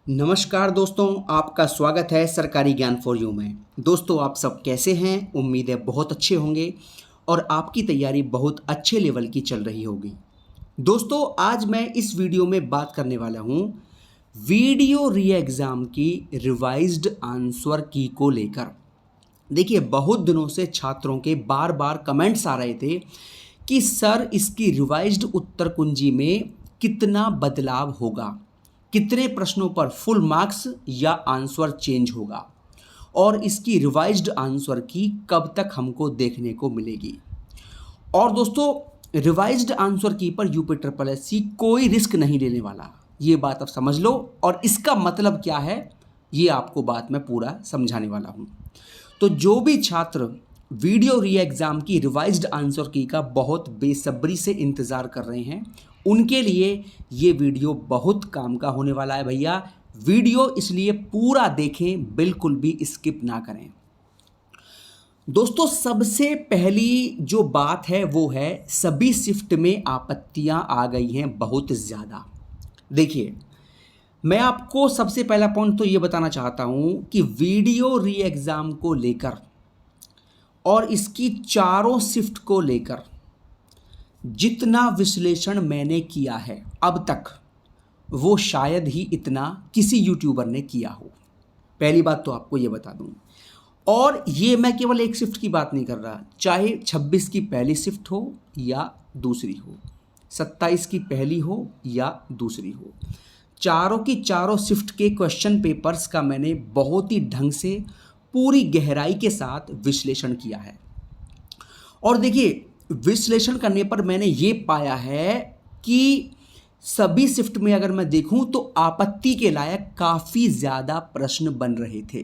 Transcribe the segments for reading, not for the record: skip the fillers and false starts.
नमस्कार दोस्तों, आपका स्वागत है सरकारी ज्ञान फॉर यू में। दोस्तों, आप सब कैसे हैं? उम्मीद है बहुत अच्छे होंगे और आपकी तैयारी बहुत अच्छे लेवल की चल रही होगी। दोस्तों, आज मैं इस वीडियो में बात करने वाला हूं वीडियो री एग्ज़ाम की रिवाइज्ड आंसर की को लेकर। देखिए, बहुत दिनों से छात्रों के बार बार कमेंट्स आ रहे थे कि सर, इसकी रिवाइज्ड उत्तर कुंजी में कितना बदलाव होगा, कितने प्रश्नों पर फुल मार्क्स या आंसर चेंज होगा और इसकी रिवाइज्ड आंसर की कब तक हमको देखने को मिलेगी। और दोस्तों, रिवाइज्ड आंसर की पर यूपी ट्रिपल एससी कोई रिस्क नहीं लेने वाला, ये बात आप समझ लो। और इसका मतलब क्या है, ये आपको बात मैं पूरा समझाने वाला हूँ। तो जो भी छात्र वीडियो री एग्ज़ाम की रिवाइज्ड आंसर की का बहुत बेसब्री से इंतज़ार कर रहे हैं, उनके लिए ये वीडियो बहुत काम का होने वाला है भैया। वीडियो इसलिए पूरा देखें, बिल्कुल भी स्किप ना करें। दोस्तों, सबसे पहली जो बात है वो है सभी शिफ्ट में आपत्तियां आ गई हैं बहुत ज़्यादा। देखिए, मैं आपको सबसे पहला पॉइंट तो ये बताना चाहता हूं कि वीडियो री एग्ज़ाम को लेकर और इसकी चारों शिफ्ट को लेकर जितना विश्लेषण मैंने किया है अब तक, वो शायद ही इतना किसी यूट्यूबर ने किया हो। पहली बात तो आपको ये बता दूं। और ये मैं केवल एक शिफ्ट की बात नहीं कर रहा, चाहे 26 की पहली शिफ्ट हो या दूसरी हो, 27 की पहली हो या दूसरी हो, चारों की चारों शिफ्ट के क्वेश्चन पेपर्स का मैंने बहुत ही ढंग से पूरी गहराई के साथ विश्लेषण किया है। और देखिए, विश्लेषण करने पर मैंने ये पाया है कि सभी शिफ्ट में अगर मैं देखूं तो आपत्ति के लायक काफ़ी ज़्यादा प्रश्न बन रहे थे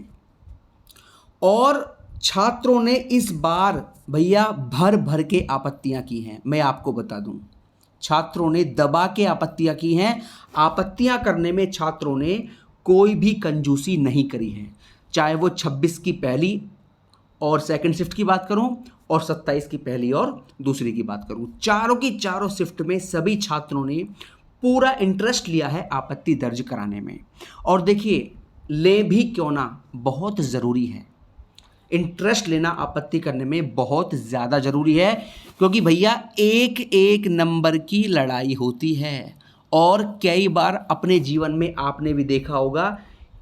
और छात्रों ने इस बार भैया भर भर के आपत्तियां की हैं। मैं आपको बता दूं, छात्रों ने दबा के आपत्तियां की हैं। आपत्तियां करने में छात्रों ने कोई भी कंजूसी नहीं करी है, चाहे वो 26 की पहली और सेकंड शिफ्ट की बात करूं और 27 की पहली और दूसरी की बात करूं, चारों की चारों शिफ्ट में सभी छात्रों ने पूरा इंटरेस्ट लिया है आपत्ति दर्ज कराने में। और देखिए, ले भी क्यों ना, बहुत ज़रूरी है इंटरेस्ट लेना आपत्ति करने में, बहुत ज़्यादा ज़रूरी है। क्योंकि भैया एक एक नंबर की लड़ाई होती है और कई बार अपने जीवन में आपने भी देखा होगा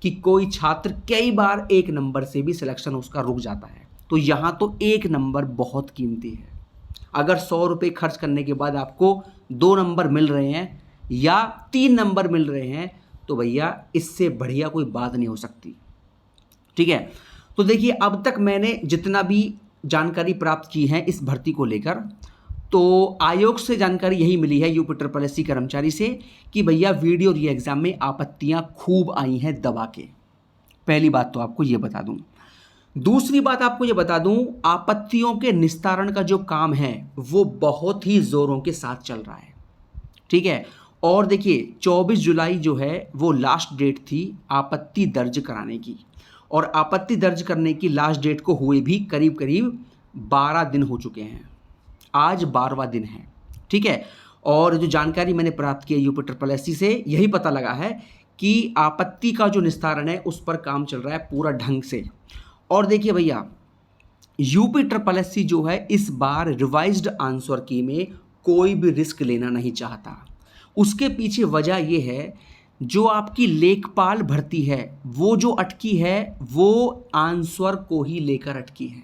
कि कोई छात्र कई बार एक नंबर से भी सिलेक्शन उसका रुक जाता है। तो यहाँ तो एक नंबर बहुत कीमती है। अगर 100 रुपये खर्च करने के बाद आपको 2 नंबर मिल रहे हैं या 3 नंबर मिल रहे हैं, तो भैया इससे बढ़िया कोई बात नहीं हो सकती। ठीक है, तो देखिए, अब तक मैंने जितना भी जानकारी प्राप्त की है इस भर्ती को लेकर, तो आयोग से जानकारी यही मिली है, यूपी ट्रिपल एससी कर्मचारी से, कि भैया वीडियो री एग्ज़ाम में आपत्तियां खूब आई हैं दबा के। पहली बात तो आपको ये बता दूं। दूसरी बात आपको ये बता दूं, आपत्तियों के निस्तारण का जो काम है वो बहुत ही जोरों के साथ चल रहा है। ठीक है, और देखिए, 24 जुलाई जो है वो लास्ट डेट थी आपत्ति दर्ज कराने की, और आपत्ति दर्ज करने की लास्ट डेट को हुए भी करीब करीब 12 दिन हो चुके हैं। आज 12वां दिन है। ठीक है, और जो जानकारी मैंने प्राप्त की है यूपी ट्रिपल एससी से, यही पता लगा है कि आपत्ति का जो निस्तारण है उस पर काम चल रहा है पूरा ढंग से। और देखिए भैया, यूपी ट्रिपल एससी जो है इस बार रिवाइज्ड आंसर की में कोई भी रिस्क लेना नहीं चाहता। उसके पीछे वजह यह है, जो आपकी लेखपाल भर्ती है वो जो अटकी है वो आंसर को ही लेकर अटकी है,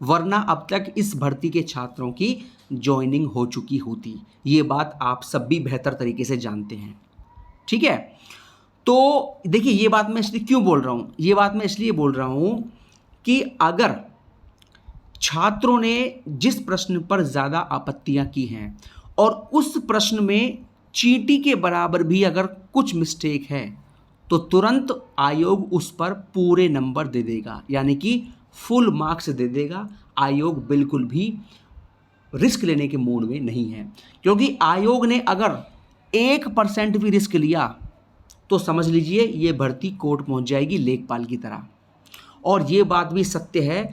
वरना अब तक इस भर्ती के छात्रों की ज्वाइनिंग हो चुकी होती। ये बात आप सब भी बेहतर तरीके से जानते हैं। ठीक है, तो देखिए, ये बात मैं इसलिए क्यों बोल रहा हूँ, ये बात मैं इसलिए बोल रहा हूँ कि अगर छात्रों ने जिस प्रश्न पर ज़्यादा आपत्तियां की हैं और उस प्रश्न में चींटी के बराबर भी अगर कुछ मिस्टेक है, तो तुरंत आयोग उस पर पूरे नंबर दे देगा, यानी कि फुल मार्क्स दे देगा। आयोग बिल्कुल भी रिस्क लेने के मूड में नहीं है, क्योंकि आयोग ने अगर 1% भी रिस्क लिया तो समझ लीजिए ये भर्ती कोर्ट पहुंच जाएगी लेखपाल की तरह। और ये बात भी सत्य है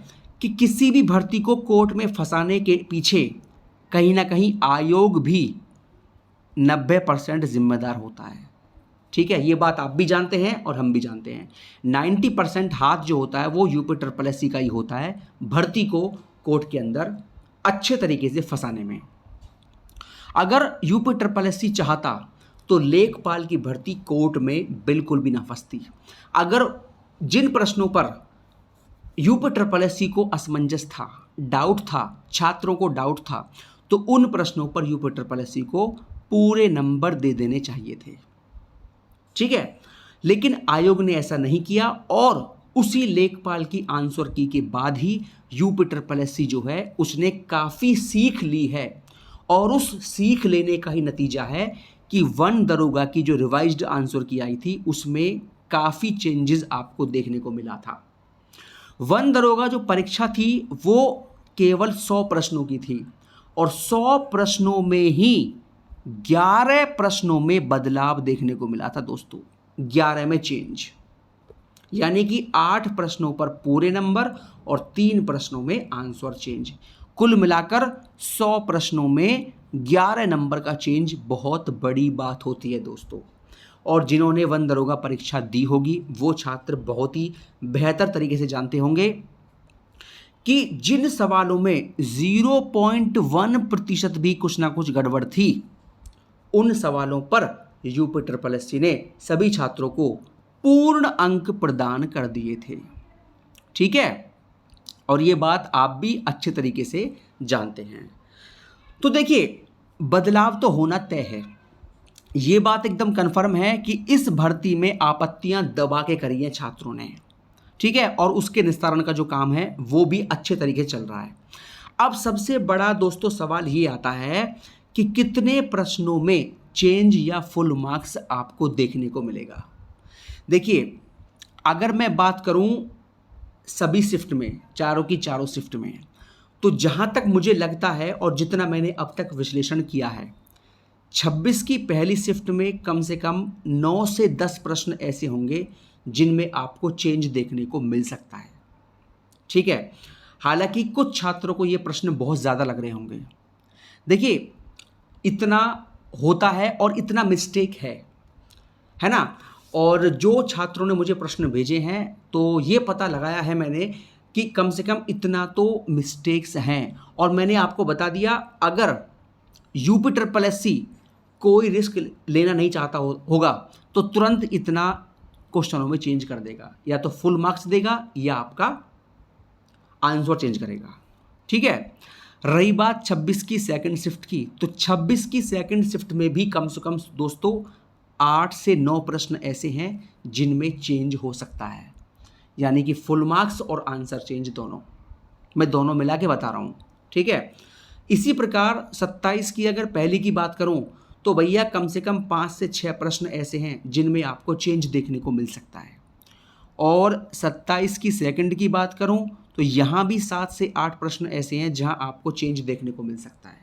कि किसी भी भर्ती को कोर्ट में फंसाने के पीछे कहीं ना कहीं आयोग भी 90% जिम्मेदार होता है। ठीक है, ये बात आप भी जानते हैं और हम भी जानते हैं। 90% हाथ जो होता है वो यूपी ट्रिपल एस सी का ही होता है भर्ती को कोर्ट के अंदर अच्छे तरीके से फंसाने में। अगर यूपी ट्रिपल एस सी चाहता तो लेखपाल की भर्ती कोर्ट में बिल्कुल भी ना फंसती। अगर जिन प्रश्नों पर यूपी ट्रिपल एस सी को असमंजस था, डाउट था, छात्रों को डाउट था, तो उन प्रश्नों पर यूपी ट्रिपल एस सी को पूरे नंबर दे देने चाहिए थे। ठीक है, लेकिन आयोग ने ऐसा नहीं किया और उसी लेखपाल की आंसर की के बाद ही यूपी ट्रिपल एस सी जो है उसने काफ़ी सीख ली है और उस सीख लेने का ही नतीजा है कि वन दरोगा की जो रिवाइज्ड आंसर की आई थी उसमें काफ़ी चेंजेस आपको देखने को मिला था। वन दरोगा जो परीक्षा थी वो केवल 100 प्रश्नों की थी और 100 प्रश्नों में ही 11 प्रश्नों में बदलाव देखने को मिला था दोस्तों, 11 में चेंज, यानी कि 8 प्रश्नों पर पूरे नंबर और 3 प्रश्नों में आंसर चेंज। कुल मिलाकर 100 प्रश्नों में 11 नंबर का चेंज बहुत बड़ी बात होती है दोस्तों। और जिन्होंने वन दरोगा परीक्षा दी होगी वो छात्र बहुत ही बेहतर तरीके से जानते होंगे कि जिन सवालों में 0.1% भी कुछ ना कुछ गड़बड़ थी उन सवालों पर यूपी ट्रिपल एस सी ने सभी छात्रों को पूर्ण अंक प्रदान कर दिए थे। ठीक है, और ये बात आप भी अच्छे तरीके से जानते हैं। तो देखिए, बदलाव तो होना तय है, ये बात एकदम कन्फर्म है कि इस भर्ती में आपत्तियां दबा के करी हैं छात्रों ने। ठीक है, और उसके निस्तारण का जो काम है वो भी अच्छे तरीके से चल रहा है। अब सबसे बड़ा दोस्तों सवाल ये आता है कि कितने प्रश्नों में चेंज या फुल मार्क्स आपको देखने को मिलेगा। देखिए, अगर मैं बात करूं सभी शिफ्ट में, चारों की चारों शिफ्ट में, तो जहां तक मुझे लगता है और जितना मैंने अब तक विश्लेषण किया है, 26 की पहली शिफ्ट में कम से कम 9 से 10 प्रश्न ऐसे होंगे जिनमें आपको चेंज देखने को मिल सकता है। ठीक है, हालांकि कुछ छात्रों को ये प्रश्न बहुत ज़्यादा लग रहे होंगे। देखिए, इतना होता है और इतना मिस्टेक है ना। और जो छात्रों ने मुझे प्रश्न भेजे हैं तो ये पता लगाया है मैंने कि कम से कम इतना तो मिस्टेक्स हैं। और मैंने आपको बता दिया, अगर यूपी ट्रिपल एस सी कोई रिस्क लेना नहीं चाहता होगा तो तुरंत इतना क्वेश्चनों में चेंज कर देगा, या तो फुल मार्क्स देगा या आपका आंसर चेंज करेगा। ठीक है, रही बात 26 की सेकंड शिफ्ट की, तो 26 की सेकंड शिफ्ट में भी कम से कम दोस्तों 8 से 9 प्रश्न ऐसे हैं जिनमें चेंज हो सकता है, यानी कि फुल मार्क्स और आंसर चेंज दोनों, मैं दोनों मिला के बता रहा हूँ। ठीक है, इसी प्रकार 27 की अगर पहली की बात करूँ तो भैया कम से कम 5 से 6 प्रश्न ऐसे हैं जिनमें आपको चेंज देखने को मिल सकता है। और 27 की सेकंड की बात करूं तो यहाँ भी 7 से 8 प्रश्न ऐसे हैं जहां आपको चेंज देखने को मिल सकता है।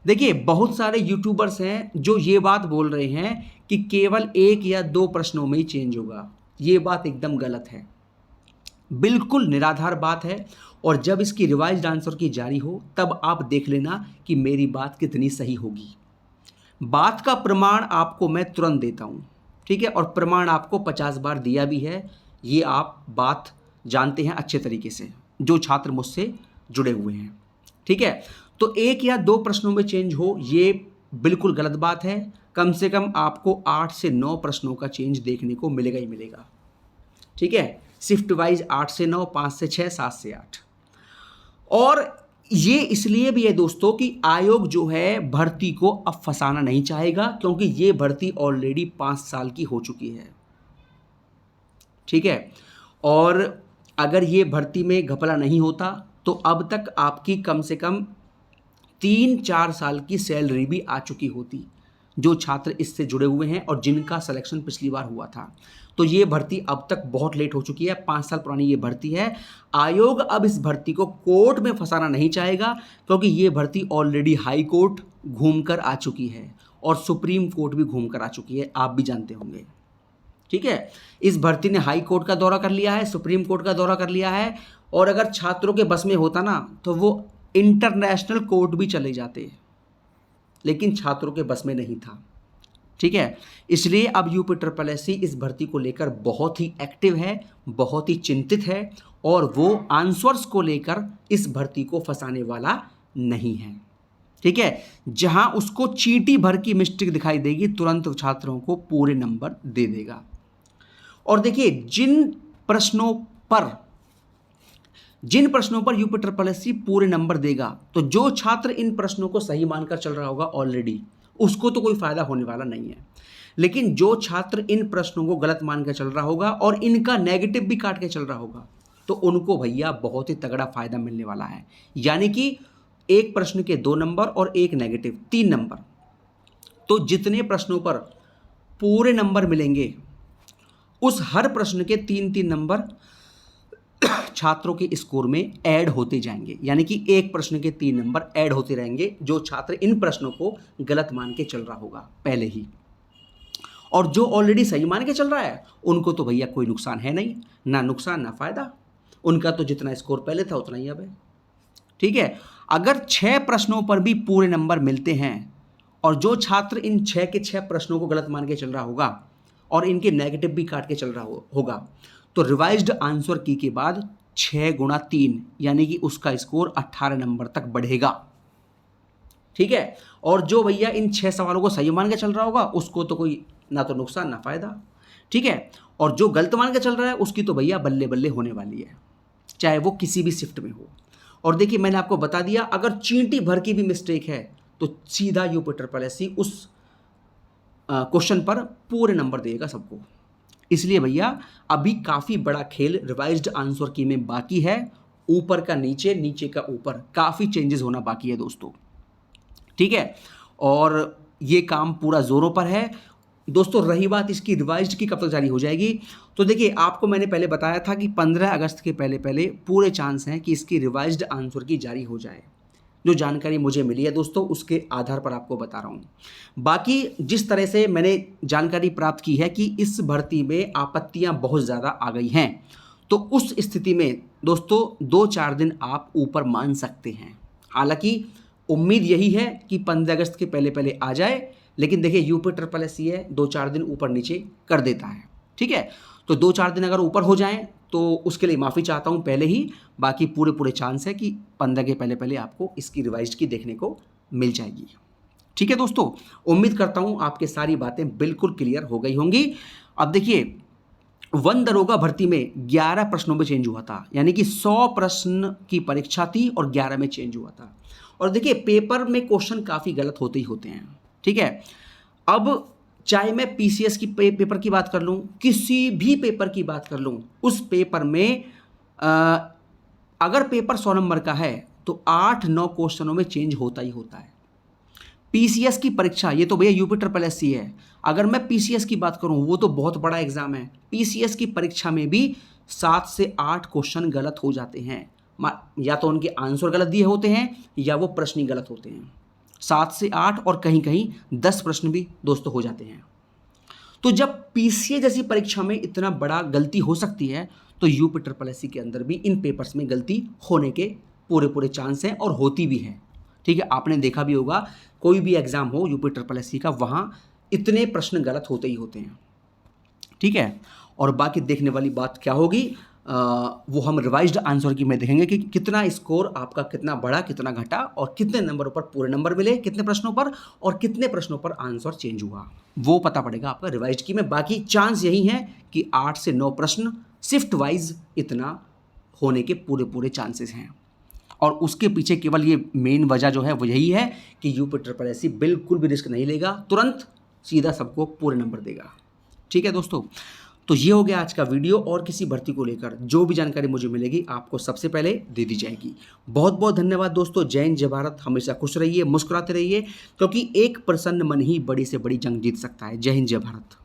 देखिए, बहुत सारे यूट्यूबर्स हैं जो ये बात बोल रहे हैं कि केवल 1 या 2 प्रश्नों में ही चेंज होगा। ये बात एकदम गलत है, बिल्कुल निराधार बात है। और जब इसकी रिवाइज्ड आंसर की जारी हो तब आप देख लेना कि मेरी बात कितनी सही होगी। बात का प्रमाण आपको मैं तुरंत देता हूँ। ठीक है, और प्रमाण आपको 50 बार दिया भी है, ये आप बात जानते हैं अच्छे तरीके से जो छात्र मुझसे जुड़े हुए हैं। ठीक है, तो 1 या 2 प्रश्नों में चेंज हो ये बिल्कुल गलत बात है। कम से कम आपको 8 से 9 प्रश्नों का चेंज देखने को मिलेगा ही मिलेगा। ठीक है, शिफ्ट वाइज 8 से 9, 5 से 6, 7 से 8। और ये इसलिए भी है दोस्तों कि आयोग जो है भर्ती को अब फंसाना नहीं चाहेगा, क्योंकि ये भर्ती ऑलरेडी 5 साल की हो चुकी है। ठीक है, और अगर ये भर्ती में घपला नहीं होता तो अब तक आपकी कम से कम 3-4 साल की सैलरी भी आ चुकी होती, जो छात्र इससे जुड़े हुए हैं और जिनका सिलेक्शन पिछली बार हुआ था। तो ये भर्ती अब तक बहुत लेट हो चुकी है, 5 साल पुरानी ये भर्ती है। आयोग अब इस भर्ती को कोर्ट में फंसाना नहीं चाहेगा, क्योंकि ये भर्ती ऑलरेडी हाई कोर्ट घूमकर आ चुकी है और सुप्रीम कोर्ट भी घूमकर आ चुकी है, आप भी जानते होंगे। ठीक है, इस भर्ती ने हाई कोर्ट का दौरा कर लिया है, सुप्रीम कोर्ट का दौरा कर लिया है, और अगर छात्रों के बस में होता ना तो वो इंटरनेशनल कोर्ट भी चले जाते, लेकिन छात्रों के बस में नहीं था। ठीक है, इसलिए अब यूपी इस भर्ती को लेकर बहुत ही एक्टिव है, बहुत ही चिंतित है और वो आंसर्स को लेकर इस भर्ती को फंसाने वाला नहीं है। ठीक है, जहां उसको चींटी भर की मिस्टेक दिखाई देगी तुरंत छात्रों को पूरे नंबर दे देगा। और देखिए जिन प्रश्नों पर यूपी पूरे नंबर देगा, तो जो छात्र इन प्रश्नों को सही मानकर चल रहा होगा ऑलरेडी, उसको तो कोई फायदा होने वाला नहीं है। लेकिन जो छात्र इन प्रश्नों को गलत मानकर चल रहा होगा और इनका नेगेटिव भी काट के चल रहा होगा, तो उनको भैया बहुत ही तगड़ा फायदा मिलने वाला है। यानी कि एक प्रश्न के 2 नंबर और एक नेगेटिव 3 नंबर, तो जितने प्रश्नों पर पूरे नंबर मिलेंगे उस हर प्रश्न के 3-3 नंबर छात्रों के स्कोर में ऐड होते जाएंगे। यानी कि एक प्रश्न के 3 नंबर ऐड होते रहेंगे जो छात्र इन प्रश्नों को गलत मान के चल रहा होगा पहले ही, और जो ऑलरेडी सही मान के चल रहा है उनको तो भैया कोई नुकसान है नहीं, ना नुकसान ना फायदा, उनका तो जितना स्कोर पहले था उतना ही अब है। ठीक है, अगर 6 प्रश्नों पर भी पूरे नंबर मिलते हैं और जो छात्र इन 6 के 6 प्रश्नों को गलत मान के चल रहा होगा और इनके नेगेटिव भी काट के चल रहा होगा, तो रिवाइज्ड आंसर की के बाद 6 गुणा 3 यानी कि उसका स्कोर 18 नंबर तक बढ़ेगा। ठीक है, और जो भैया इन 6 सवालों को सही मान के चल रहा होगा उसको तो कोई ना तो नुकसान ना फायदा। ठीक है, और जो गलत मान के चल रहा है उसकी तो भैया बल्ले बल्ले होने वाली है, चाहे वो किसी भी शिफ्ट में हो। और देखिए मैंने आपको बता दिया, अगर चींटी भर की भी मिस्टेक है तो सीधा यूपी उस क्वेश्चन पर पूरे नंबर देगा सबको। इसलिए भैया अभी काफ़ी बड़ा खेल रिवाइज्ड आंसर की में बाकी है, ऊपर का नीचे, नीचे का ऊपर, काफ़ी चेंजेस होना बाकी है दोस्तों। ठीक है, और ये काम पूरा जोरों पर है दोस्तों। रही बात इसकी रिवाइज्ड की कब तक जारी हो जाएगी, तो देखिए आपको मैंने पहले बताया था कि 15 अगस्त के पहले पहले पूरे चांस हैं कि इसकी रिवाइज्ड आंसर की जारी हो जाए। जो जानकारी मुझे मिली है दोस्तों उसके आधार पर आपको बता रहा हूँ। बाकी जिस तरह से मैंने जानकारी प्राप्त की है कि इस भर्ती में आपत्तियाँ बहुत ज़्यादा आ गई हैं, तो उस स्थिति में दोस्तों 2-4 दिन आप ऊपर मान सकते हैं। हालांकि उम्मीद यही है कि 15 अगस्त के पहले पहले आ जाए, लेकिन देखिए यूपी है 2-4 दिन ऊपर नीचे कर देता है। ठीक है, तो 2-4 दिन अगर ऊपर हो जाएं तो उसके लिए माफ़ी चाहता हूं पहले ही। बाकी पूरे चांस है कि 15 के पहले पहले आपको इसकी रिवाइज्ड की देखने को मिल जाएगी। ठीक है दोस्तों, उम्मीद करता हूं आपके सारी बातें बिल्कुल क्लियर हो गई होंगी। अब देखिए वन दरोगा भर्ती में 11 प्रश्नों में चेंज हुआ था, यानी कि 100 प्रश्न की परीक्षा थी और 11 में चेंज हुआ था। और देखिए पेपर में क्वेश्चन काफ़ी गलत होते ही होते हैं। ठीक है, अब चाहे मैं पीसीएस की पेपर की बात कर लूँ, किसी भी पेपर की बात कर लूँ, उस पेपर में अगर पेपर 100 नंबर का है तो 8-9 क्वेश्चनों में चेंज होता ही होता है। पीसीएस की परीक्षा, ये तो भैया यूपी है, अगर मैं पीसीएस की बात करूँ वो तो बहुत बड़ा एग्जाम है। पीसीएस की परीक्षा में भी 7 से 8 क्वेश्चन गलत हो जाते हैं, या तो उनके आंसर गलत दिए होते हैं या वो प्रश्न ही गलत होते हैं। 7 से 8 और कहीं कहीं 10 प्रश्न भी दोस्तों हो जाते हैं। तो जब पीसीए जैसी परीक्षा में इतना बड़ा गलती हो सकती है, तो यूपी के अंदर भी इन पेपर्स में गलती होने के पूरे चांस हैं और होती भी है। ठीक है, आपने देखा भी होगा कोई भी एग्जाम हो यूपी का, वहाँ इतने प्रश्न गलत होते ही होते हैं। ठीक है, और बाकी देखने वाली बात क्या होगी वो हम रिवाइज्ड आंसर की में देखेंगे कि कितना स्कोर आपका कितना बढ़ा, कितना घटा, और कितने नंबरों पर पूरे नंबर मिले, कितने प्रश्नों पर, और कितने प्रश्नों पर आंसर चेंज हुआ, वो पता पड़ेगा आपका रिवाइज्ड की में। बाकी चांस यही है कि 8 से 9 प्रश्न शिफ्ट वाइज इतना होने के पूरे चांसेस हैं। और उसके पीछे केवल ये मेन वजह जो है वो यही है कि यूपी बिल्कुल भी रिस्क नहीं लेगा, तुरंत सीधा सबको पूरे नंबर देगा। ठीक है दोस्तों, तो ये हो गया आज का वीडियो, और किसी भर्ती को लेकर जो भी जानकारी मुझे मिलेगी आपको सबसे पहले दे दी जाएगी। बहुत बहुत धन्यवाद दोस्तों। जय हिंद, जय भारत। हमेशा खुश रहिए, मुस्कुराते रहिए, क्योंकि एक प्रसन्न मन ही बड़ी से बड़ी जंग जीत सकता है। जय हिंद, जय भारत।